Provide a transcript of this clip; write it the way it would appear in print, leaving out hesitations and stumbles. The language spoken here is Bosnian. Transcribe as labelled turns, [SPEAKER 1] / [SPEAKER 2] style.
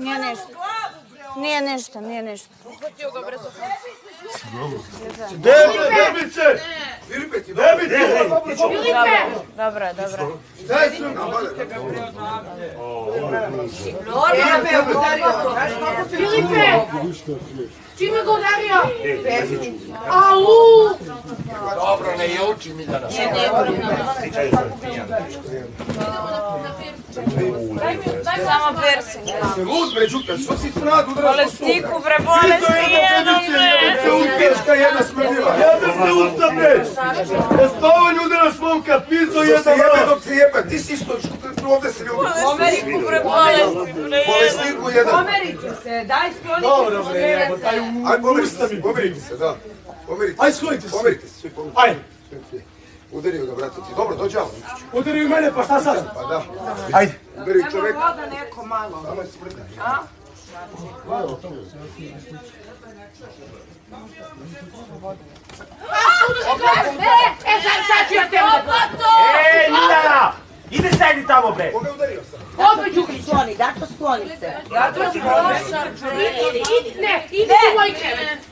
[SPEAKER 1] Nije ništa. Nije ništa, nije ništa.
[SPEAKER 2] Uhvatio ga brzo.
[SPEAKER 3] Debice! Debice!
[SPEAKER 1] Dobro je, dobro je.
[SPEAKER 3] Daj se!
[SPEAKER 4] Filipe! Čime ga udario? Au!
[SPEAKER 5] Dobro, ne juči Miljana.
[SPEAKER 1] Samo piercing.
[SPEAKER 3] Lud bre, Đuka, što si snad udaraš?
[SPEAKER 1] Bolestiku, bre, bolesti, jedan bre.
[SPEAKER 3] Uteška jedna smrdila. Jebe se usta bre! Ja spavanju udaraš momka, pizdo jedna
[SPEAKER 5] Se jebe
[SPEAKER 3] bre!
[SPEAKER 5] dok se jebe, ti si isto ovdje se ljudi.
[SPEAKER 1] Bolestiku, bre, bolesti, bre, jedan.
[SPEAKER 5] Bolesniku jedan.
[SPEAKER 2] Pomerite se, daj sklonite se.
[SPEAKER 3] Dobro bre, evo, taj
[SPEAKER 5] Aj, pomerite se, da. Pomerite
[SPEAKER 3] Aj, sklonite se.
[SPEAKER 5] Pomerite se, svi pomerite.
[SPEAKER 3] Ajde,
[SPEAKER 5] Udario ga, brate, ti. Dobro, dođi, Alo.
[SPEAKER 3] udari u mene, pa šta sad?
[SPEAKER 5] Pa da.
[SPEAKER 3] Ajde.
[SPEAKER 5] Udari čovjek.
[SPEAKER 2] Voda neko malo.
[SPEAKER 5] Samo je smrda.
[SPEAKER 4] Sad ću ja te
[SPEAKER 6] Miljana! Ide sedi tamo, bre!
[SPEAKER 5] Koga je udario sam?
[SPEAKER 4] Odmah Đuki skloni, dakle skloni se.
[SPEAKER 2] Ja to sam prošla.
[SPEAKER 4] Ne, idi u moj krevet.